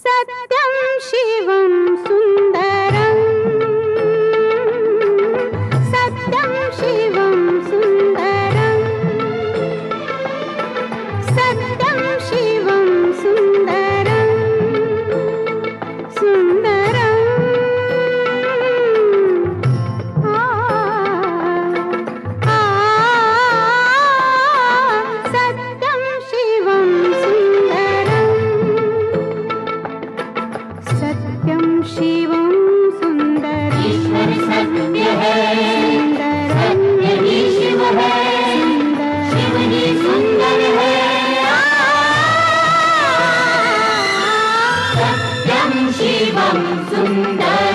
सत्यं शिवं सुन्दरं सत्यं शिवं सुन्दरं सत्यं शिवं सुन्दरं सुन्दरं सत्यं शिवं सुन्दरं सत्यं शिवं सुन्दरं ईश्वर सत्य है, सत्य ही शिव है, शिव ही सुंदर है। सत्यं शिवं सुन्दरम्।